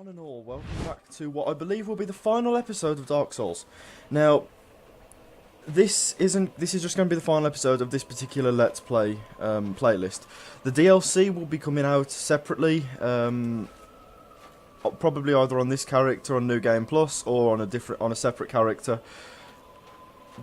One and all, welcome back to what I believe will be the final episode of Dark Souls. Now, this is just going to be the final episode of this particular Let's Play playlist. The DLC will be coming out separately, probably either on this character on New Game Plus or on a separate character.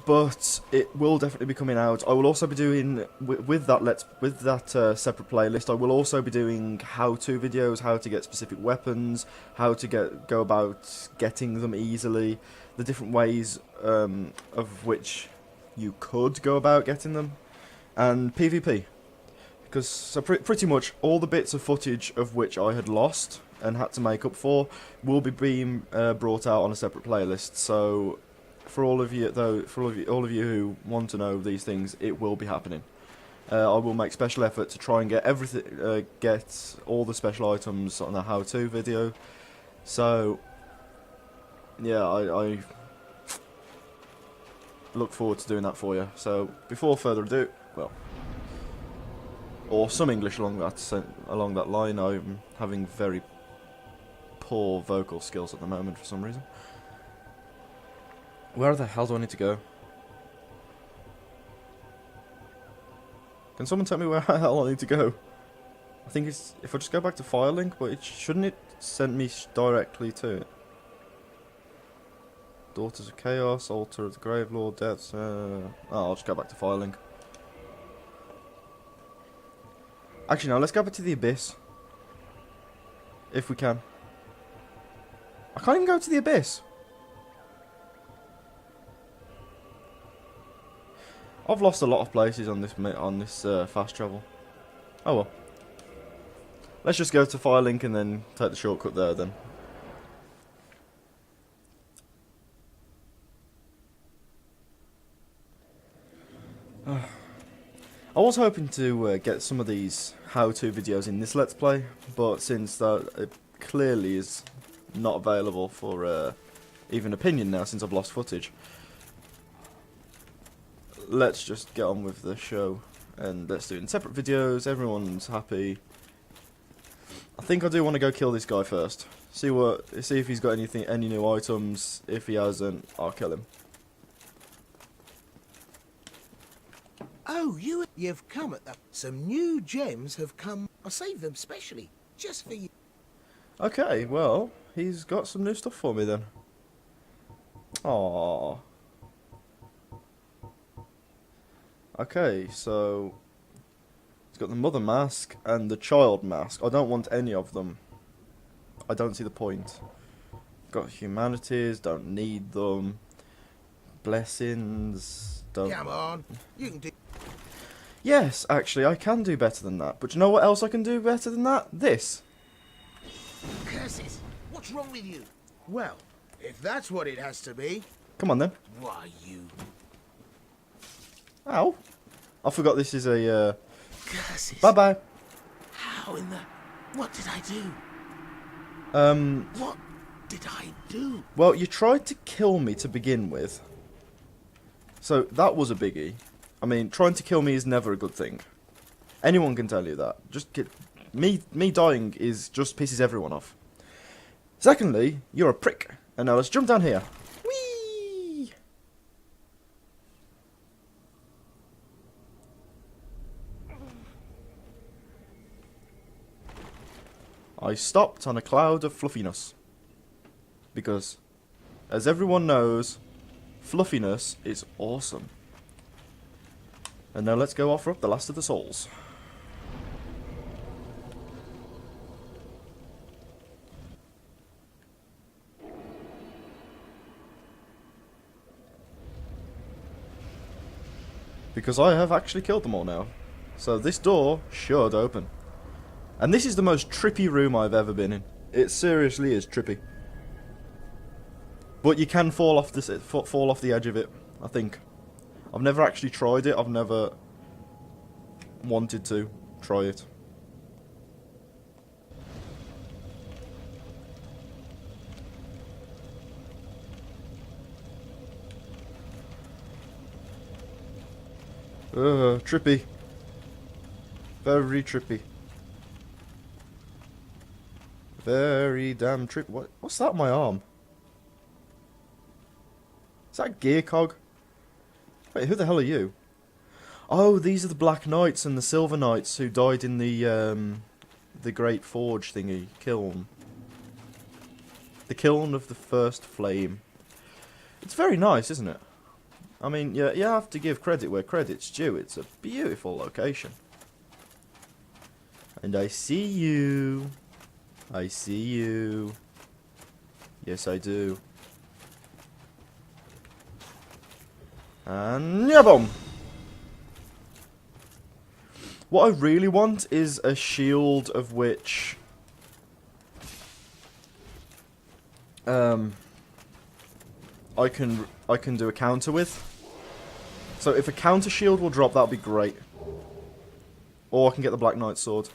But it will definitely be coming out. I will also be doing with that separate playlist. I will also be doing how-to videos, how to get specific weapons, how to go about getting them easily, the different ways of which you could go about getting them, and PvP. Because pretty much all the bits of footage of which I had lost and had to make up for will be being brought out on a separate playlist. So, for all of you who want to know these things, it will be happening. I will make special effort to try and get everything, get all the special items on the how-to video. So, yeah, I look forward to doing that for you. So, before further ado, well, or some English along that line. I'm having very poor vocal skills at the moment for some reason. Where the hell do I need to go? Can someone tell me where the hell I need to go? I think it's if I just go back to Firelink, but shouldn't it send me directly to it? Daughters of Chaos, Altar of the Gravelord, Deaths. I'll just go back to Firelink. Actually, no, let's go back to the Abyss. If we can. I can't even go to the Abyss. I've lost a lot of places on this fast travel. Oh well. Let's just go to Firelink and then take the shortcut there then. I was hoping to get some of these how-to videos in this Let's Play, but since that it clearly is not available for even opinion now since I've lost footage, let's just get on with the show and let's do it in separate videos. Everyone's happy. I think I do want to go kill this guy first. See if he's got any new items. If he hasn't, I'll kill him. Oh, you've come at that. Some new gems have come. I saved them specially, just for you. Okay, well, he's got some new stuff for me then. Aww. Okay, so he's got the mother mask and the child mask. I don't want any of them. I don't see the point. Got humanities, don't need them. Blessings, don't. Come on, you can do. Yes, actually, I can do better than that. But you know what else I can do better than that? This. Curses! What's wrong with you? Well, if that's what it has to be. Come on then. Why you? Ow. I forgot this is a, Curses! Bye-bye. How in the... What did I do? What did I do? Well, you tried to kill me to begin with. So, that was a biggie. I mean, trying to kill me is never a good thing. Anyone can tell you that. Me dying just pisses everyone off. Secondly, you're a prick. And now let's jump down here. Whee! I stopped on a cloud of fluffiness. Because, as everyone knows, fluffiness is awesome. And now let's go offer up the last of the souls. Because I have actually killed them all now. So this door should open. And this is the most trippy room I've ever been in. It seriously is trippy. But you can fall off the edge of it, I think. I've never actually tried it. I've never wanted to try it. Trippy. Very trippy. Very damn trick. What's that on my arm? Is that a gear cog? Wait, who the hell are you? Oh, these are the Black Knights and the Silver Knights who died in the Great Forge thingy. Kiln. The Kiln of the First Flame. It's very nice, isn't it? I mean, yeah, you have to give credit where credit's due. It's a beautiful location. And I see you. I see you. Yes, I do. And yeah, boom. What I really want is a shield of which I can do a counter with. So if a counter shield will drop, that'll be great. Or I can get the Black Knight sword.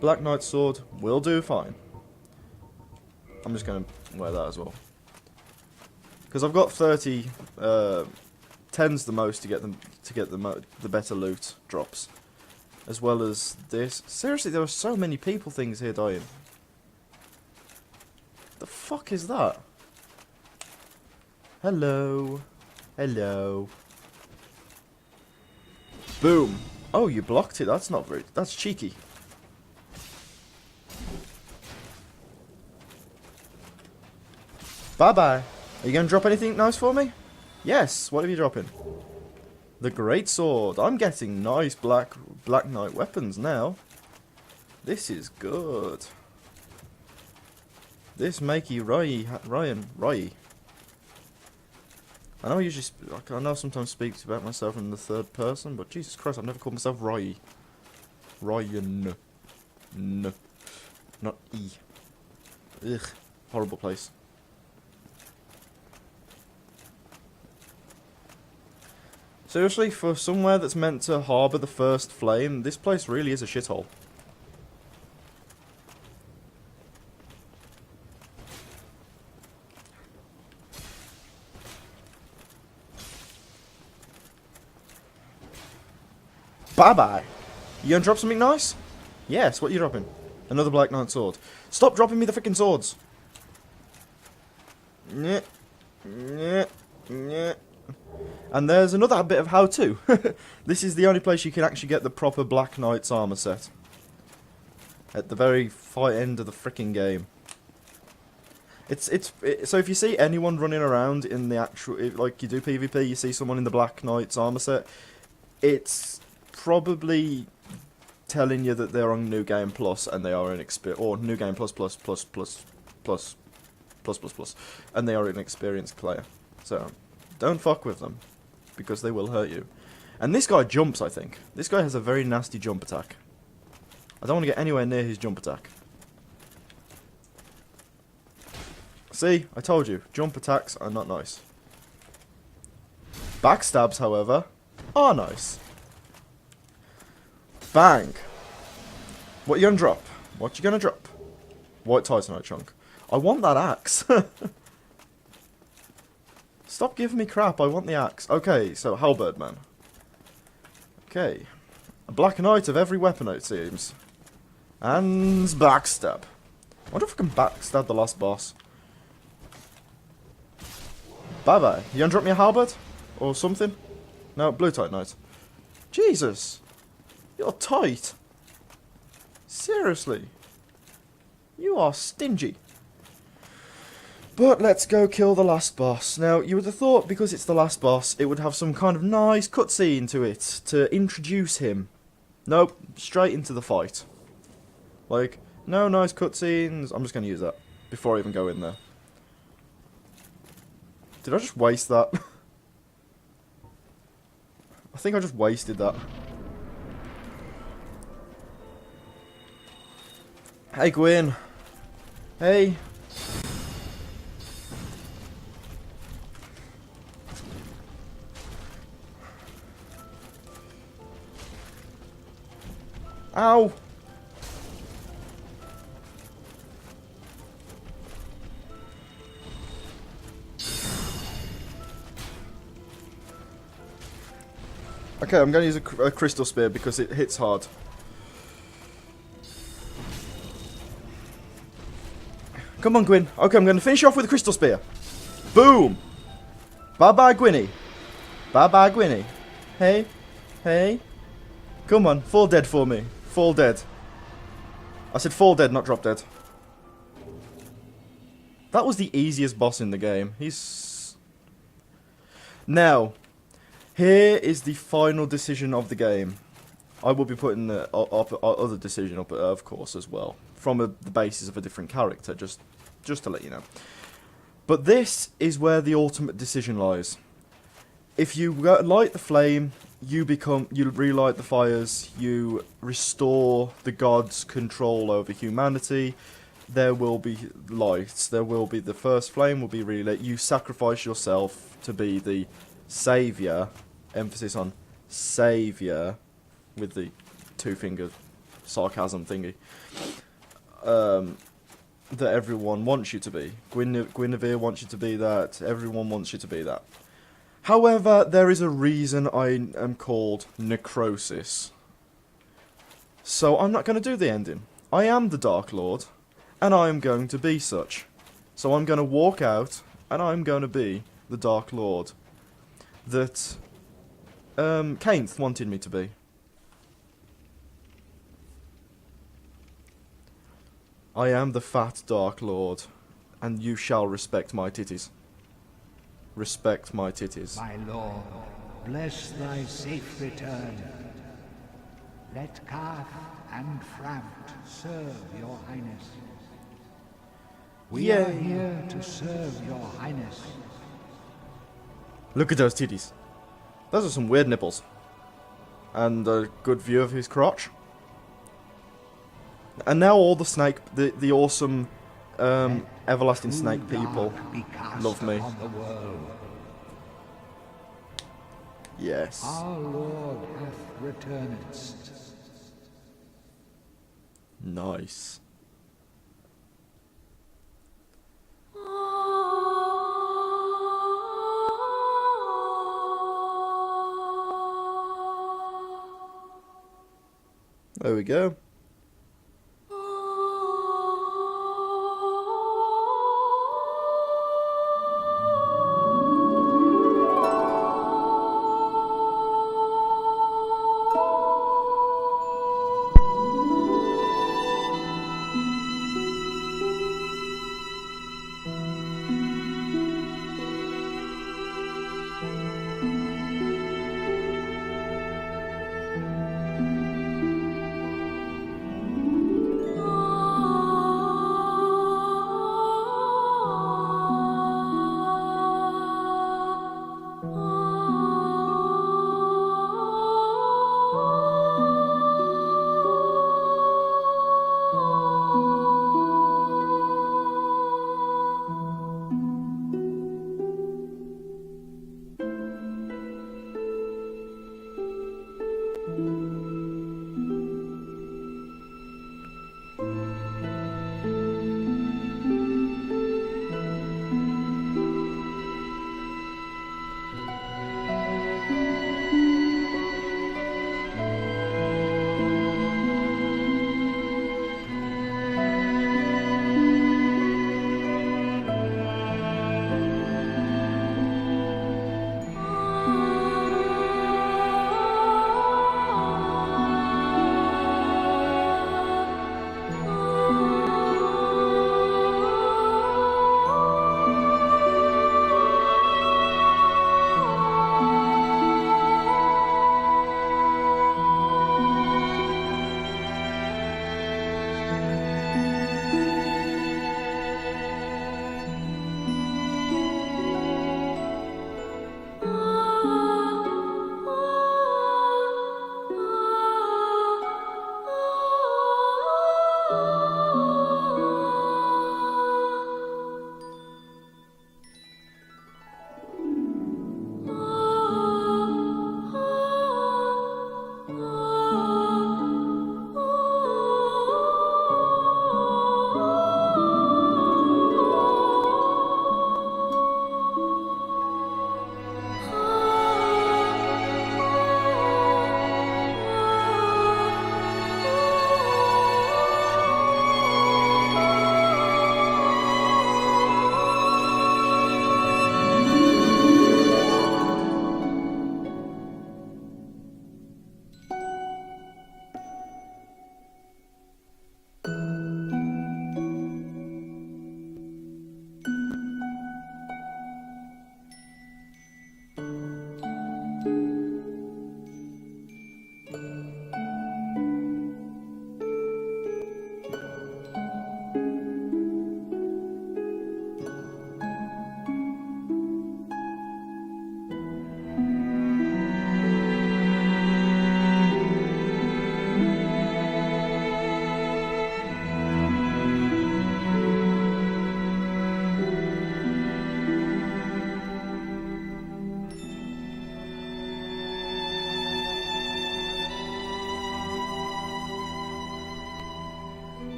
Black Knight sword will do fine. I'm just gonna wear that as well. Because I've got 30, 10's the most to get the better loot drops, as well as this. Seriously, there are so many people things here dying. The fuck is that? Hello, hello. Boom. Oh, you blocked it. That's not very. That's cheeky. Bye bye. Are you going to drop anything nice for me? Yes. What are you dropping? The Great Sword. I'm getting nice Black Knight weapons now. This is good. This makey Ryan. I know I know sometimes speaks about myself in the third person, but Jesus Christ, I've never called myself Ryan. Ryan. No. Not E. Ugh. Horrible place. Seriously, for somewhere that's meant to harbour the first flame, this place really is a shithole. Bye-bye. You gonna drop something nice? Yes, what are you dropping? Another Black Knight sword. Stop dropping me the freaking swords! Nyeh. Nyeh. Nyeh. And there's another bit of how-to. This is the only place you can actually get the proper Black Knight's armor set. At the very far end of the freaking game. So if you see anyone running around in the actual, like you do PvP, you see someone in the Black Knight's armor set, it's probably telling you that they're on New Game Plus and they are an or New Game Plus, and they are an experienced player. So don't fuck with them, because they will hurt you. And this guy jumps, I think. This guy has a very nasty jump attack. I don't want to get anywhere near his jump attack. See, I told you, jump attacks are not nice. Backstabs, however, are nice. Bang. What you gonna drop? What you gonna drop? White Titanite chunk. I want that axe. Stop giving me crap, I want the axe. Okay, so halberd man. Okay. A Black Knight of every weapon, it seems. And backstab. I wonder if I can backstab the last boss. Bye-bye. You gonna drop me a halberd? Or something? No, blue Titanite. Jesus. You're tight. Seriously. You are stingy. But let's go kill the last boss. Now, you would have thought, because it's the last boss, it would have some kind of nice cutscene to it to introduce him. Nope, straight into the fight. Like, no nice cutscenes. I'm just going to use that before I even go in there. Did I just waste that? I think I just wasted that. Hey, Gwyn. Hey. Ow. Okay, I'm going to use a crystal spear because it hits hard. Come on, Gwyn. Okay, I'm going to finish you off with a crystal spear. Boom. Bye-bye, Gwynny. Bye-bye, Gwynny. Hey. Hey. Come on, fall dead for me. Fall dead. I said fall dead, not drop dead. That was the easiest boss in the game. He's... Now, here is the final decision of the game. I will be putting the other decision up, of course, as well. From the basis of a different character, just to let you know. But this is where the ultimate decision lies. If you light the flame, you relight the fires, you restore the gods' control over humanity. There will be lights. There will be the first flame will be relit. You sacrifice yourself to be the savior. Emphasis on savior with the two-finger sarcasm thingy. That everyone wants you to be. Guinevere wants you to be that. Everyone wants you to be that. However, there is a reason I am called Necrosis. So I'm not going to do the ending. I am the Dark Lord, and I am going to be such. So I'm going to walk out, and I'm going to be the Dark Lord that Kainth wanted me to be. I am the fat Dark Lord, and you shall respect my titties. Respect my titties. My lord, bless thy safe return. Let Karth and Framt serve your highness. We are here to serve your highness. Look at those titties. Those are some weird nipples. And a good view of his crotch. And now all the snake, the awesome, everlasting snake people love me. Yes. Our Lord hath returned. Nice. There we go.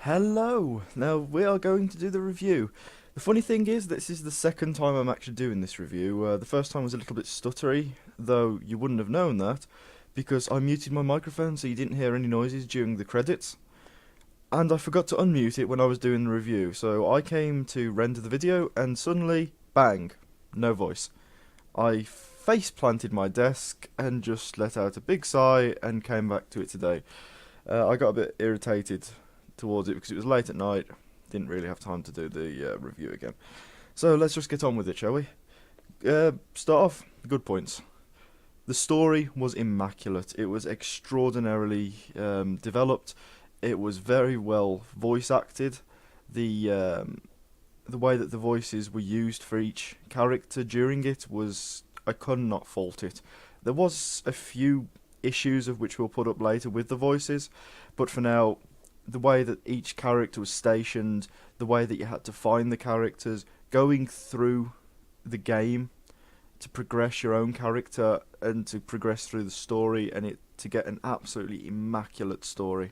Hello! Now we are going to do the review. The funny thing is, this is the second time I'm actually doing this review. The first time was a little bit stuttery, though you wouldn't have known that, because I muted my microphone so you didn't hear any noises during the credits. And I forgot to unmute it when I was doing the review, so I came to render the video and suddenly, bang, no voice. I face planted my desk and just let out a big sigh and came back to it today. I got a bit irritated towards it because it was late at night, didn't really have time to do the review again. So let's just get on with it, shall we? Start off, the good points. The story was immaculate. It was extraordinarily developed. It was very well voice acted. The way that the voices were used for each character during it was, I could not fault it. There was a few issues of which we'll put up later with the voices, but for now, the way that each character was stationed, the way that you had to find the characters, going through the game to progress your own character and to progress through the story and it to get an absolutely immaculate story.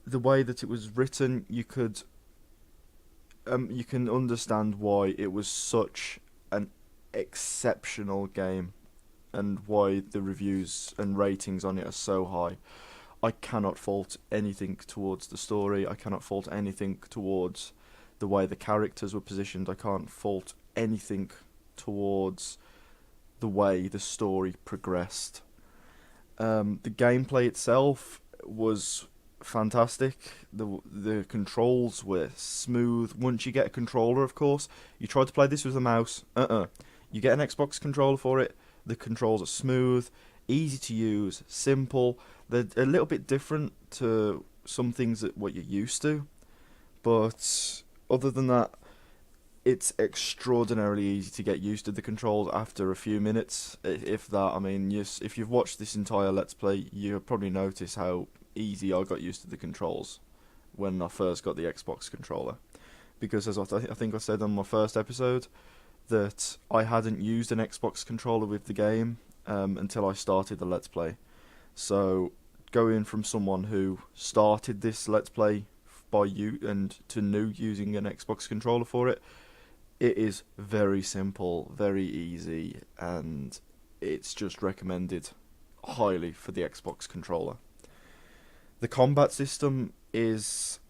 The way that it was written, you can understand why it was such an exceptional game and why the reviews and ratings on it are so high. I cannot fault anything towards the story. I cannot fault anything towards the way the characters were positioned. I can't fault anything towards the way the story progressed. The gameplay itself was fantastic. The controls were smooth. Once you get a controller, of course, you try to play this with a mouse. You get an Xbox controller for it. The controls are smooth, easy to use, simple. They're a little bit different to some things that what you're used to, but other than that, it's extraordinarily easy to get used to the controls after a few minutes, if that. I mean, if you've watched this entire Let's Play, you'll probably notice how easy I got used to the controls when I first got the Xbox controller, because as I think I said on my first episode, that I hadn't used an Xbox controller with the game until I started the Let's Play. So going from someone who started this Let's Play by you and to new using an Xbox controller for it, it is very simple, very easy, and it's just recommended highly for the Xbox controller. The combat system is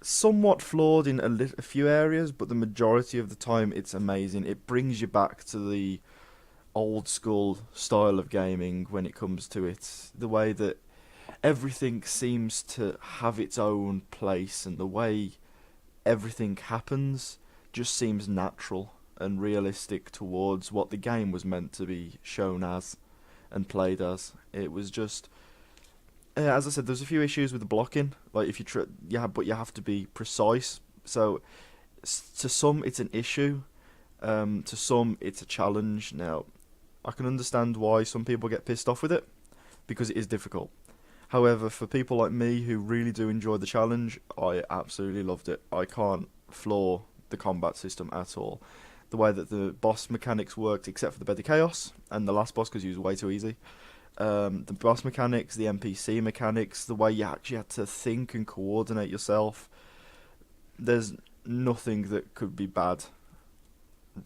somewhat flawed in a few areas, but the majority of the time it's amazing. It brings you back to the old school style of gaming when it comes to it. The way that everything seems to have its own place and the way everything happens just seems natural and realistic towards what the game was meant to be shown as and played as. It was just, as I said, there's a few issues with the blocking. Like if you but you have to be precise. So to some it's an issue, to some it's a challenge. Now I can understand why some people get pissed off with it, because it is difficult. However, for people like me who really do enjoy the challenge, I absolutely loved it. I can't flaw the combat system at all. The way that the boss mechanics worked, except for the Bed of Chaos and the last boss because he was way too easy. The boss mechanics, the NPC mechanics, the way you actually had to think and coordinate yourself. There's nothing that could be bad,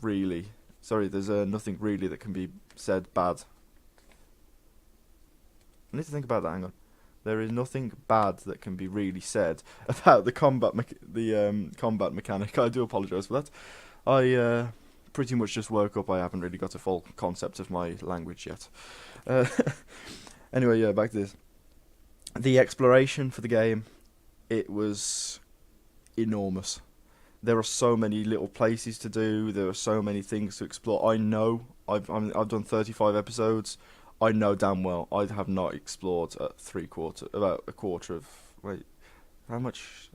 really. Sorry, there's nothing really that can be said bad. I need to think about that, hang on. There is nothing bad that can be really said about the combat mechanic. I do apologise for that. I pretty much just woke up. I haven't really got a full concept of my language yet. Anyway, yeah, back to this. The exploration for the game, it was enormous. There are so many little places to do. There are so many things to explore. I know I've done 35 episodes. I know damn well I have not explored about a quarter of, wait, how much?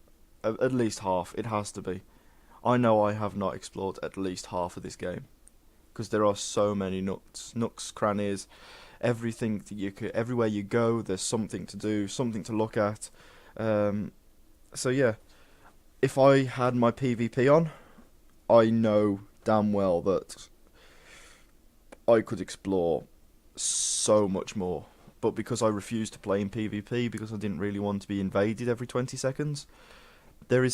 At least half. It has to be. I know I have not explored at least half of this game, because there are so many nooks, crannies, everything that you could, everywhere you go, there's something to do, something to look at. So yeah, if I had my PvP on, I know damn well that I could explore so much more. but because I refused to play in PvP because I didn't really want to be invaded every 20 seconds, there are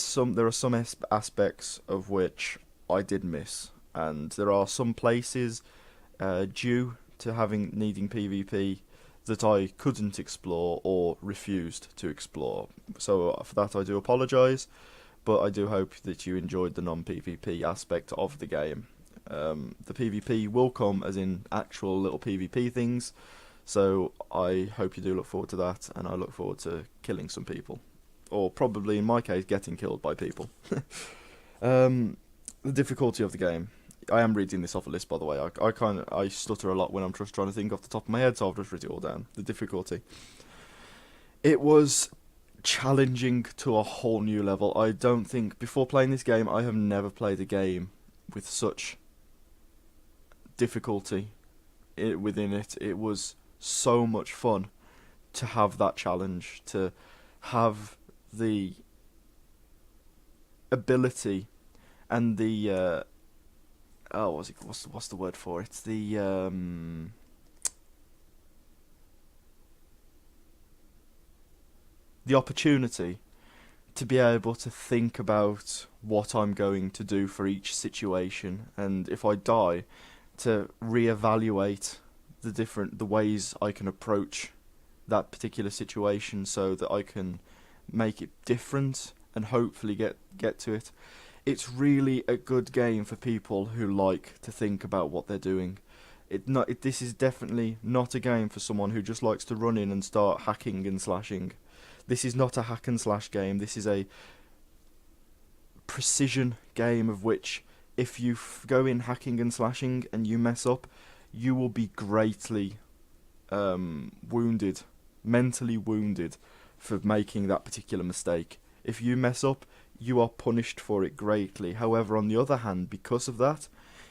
some aspects of which I did miss, and there are some places due to needing PvP that I couldn't explore or refused to explore. So for that I do apologise, but I do hope that you enjoyed the non-PvP aspect of the game. The PvP will come as in actual little PvP things, so I hope you do look forward to that, and I look forward to killing some people. Or probably, in my case, getting killed by people. The difficulty of the game. I am reading this off a list, by the way. I stutter a lot when I'm just trying to think off the top of my head, so I've just written it all down. The difficulty. It was challenging to a whole new level. I don't think, before playing this game, I have never played a game with such difficulty within it. It was so much fun to have that challenge, to have the ability and the what's the word for it? The opportunity to be able to think about what I'm going to do for each situation, and if I die, to reevaluate the ways I can approach that particular situation so that I can make it different and hopefully get to it. It's really a good game for people who like to think about what they're doing. This is definitely not a game for someone who just likes to run in and start hacking and slashing. This is not a hack and slash game. This is a precision game of which, if you go in hacking and slashing and you mess up, you will be greatly wounded, mentally wounded, for making that particular mistake. If you mess up, you are punished for it greatly. However, on the other hand, because of that,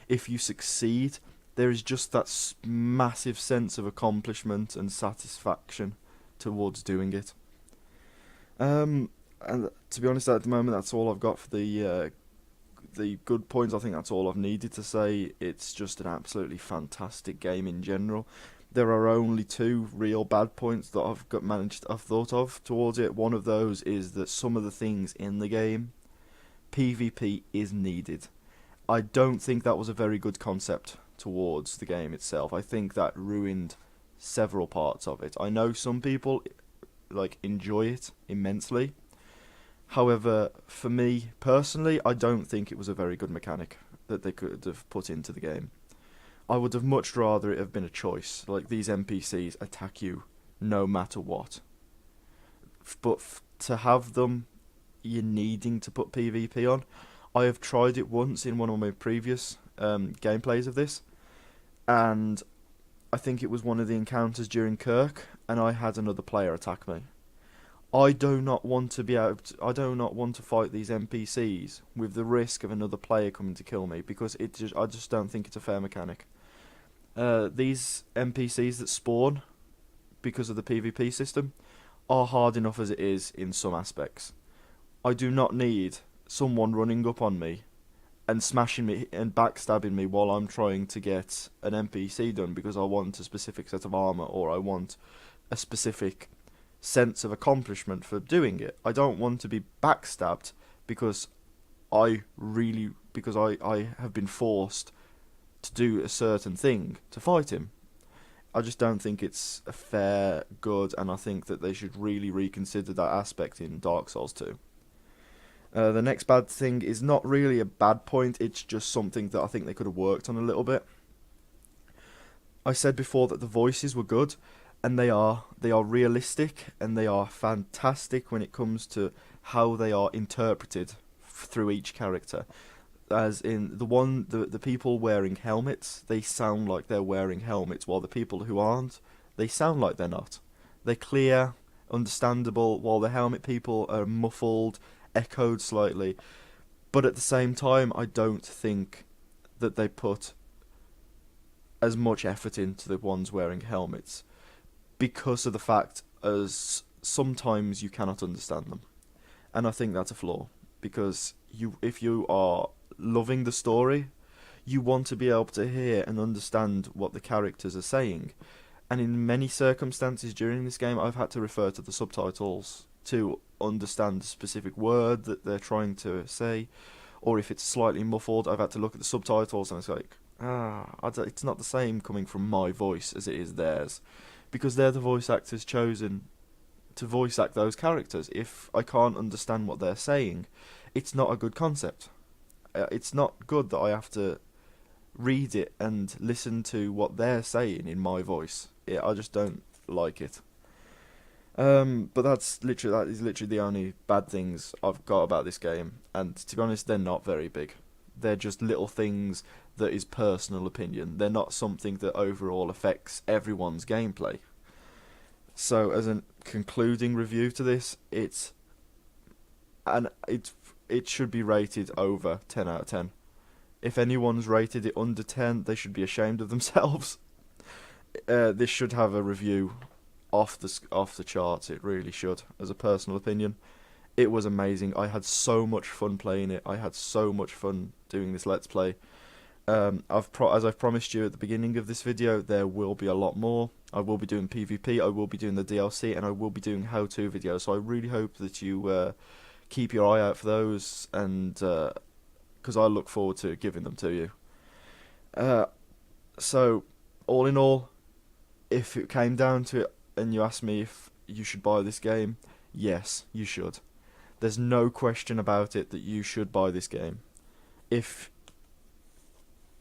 if you succeed, there is just that massive sense of accomplishment and satisfaction towards doing it. And to be honest, at the moment, that's all I've got for the good points. I think that's all I've needed to say. It's just an absolutely fantastic game in general. There are only two real bad points that I've thought of towards it. One of those is that some of the things in the game, PvP is needed. I don't think that was a very good concept towards the game itself. I think that ruined several parts of it. I know some people enjoy it immensely. However, for me personally, I don't think it was a very good mechanic that they could have put into the game. I would have much rather it have been a choice. Like, these NPCs attack you no matter what. But to have them, you're needing to put PvP on. I have tried it once in one of my previous gameplays of this, and I think it was one of the encounters during Kirk, and I had another player attack me. I do not want to fight these NPCs with the risk of another player coming to kill me, because I just don't think it's a fair mechanic. These NPCs that spawn because of the PvP system are hard enough as it is in some aspects. I do not need someone running up on me and smashing me and backstabbing me while I'm trying to get an NPC done because I want a specific set of armor, or I want a specific sense of accomplishment for doing it. I don't want to be backstabbed because I have been forced to do a certain thing to fight him. I just don't think it's a fair good, and I think that they should really reconsider that aspect in Dark Souls 2. The next bad thing is not really a bad point, it's just something that I think they could have worked on a little bit. I said before that the voices were good, and they are realistic, and they are fantastic when it comes to how they are interpreted through each character. As in the people wearing helmets, they sound like they're wearing helmets, while the people who aren't, they sound like they're not. They're clear, understandable, while the helmet people are muffled, echoed slightly. But at the same time, I don't think that they put as much effort into the ones wearing helmets, because of the fact as sometimes you cannot understand them. And I think that's a flaw, because if you are loving the story, you want to be able to hear and understand what the characters are saying. And in many circumstances during this game, I've had to refer to the subtitles to understand the specific word that they're trying to say, or if it's slightly muffled, I've had to look at the subtitles and it's like, it's not the same coming from my voice as it is theirs, because they're the voice actors chosen to voice act those characters. If I can't understand what they're saying, it's not a good concept. It's not good that I have to read it and listen to what they're saying in my voice. I just don't like it. But that is literally the only bad things I've got about this game, and to be honest, they're not very big. They're just little things that is personal opinion. They're not something that overall affects everyone's gameplay. So, as a concluding review to this, it should be rated over 10 out of 10. If anyone's rated it under 10, they should be ashamed of themselves. This should have a review off the charts. It really should, as a personal opinion. It was amazing. I had so much fun playing it. I had so much fun doing this Let's Play. As I've promised you at the beginning of this video, there will be a lot more. I will be doing PvP, I will be doing the DLC, and I will be doing how-to videos. So I really hope that you keep your eye out for those, and because I look forward to giving them to you. So, all in all, if it came down to it and you asked me if you should buy this game, yes, you should. There's no question about it that you should buy this game.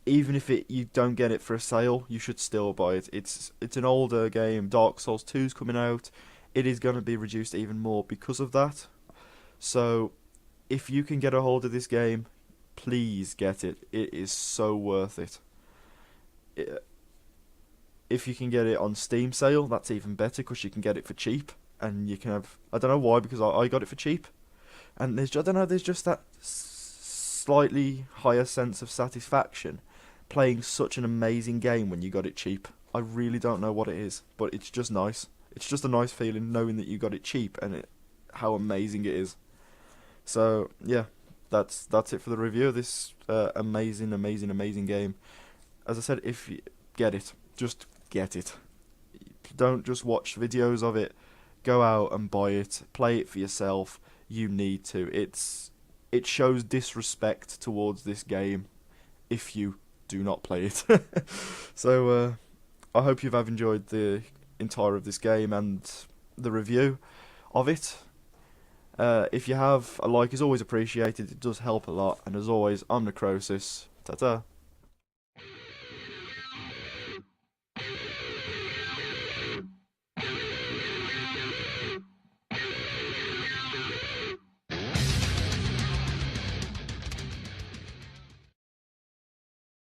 Even if you don't get it for a sale, you should still buy it. It's an older game. Dark Souls 2's coming out. It is going to be reduced even more because of that. So, if you can get a hold of this game, please get it. It is so worth it. If you can get it on Steam sale, that's even better, because you can get it for cheap. And you can have, I don't know why, because I got it for cheap. And there's just that slightly higher sense of satisfaction playing such an amazing game when you got it cheap. I really don't know what it is, but it's just nice. It's just a nice feeling knowing that you got it cheap and how amazing it is. So yeah, that's it for the review of this amazing game. As I said, if you get it, just get it. Don't just watch videos of it. Go out and buy it. Play it for yourself. You need to. It shows disrespect towards this game if you do not play it. So I hope you have enjoyed the entire of this game and the review of it. If you have, a like is always appreciated. It does help a lot. And as always, I'm Necrosis. Ta-ta.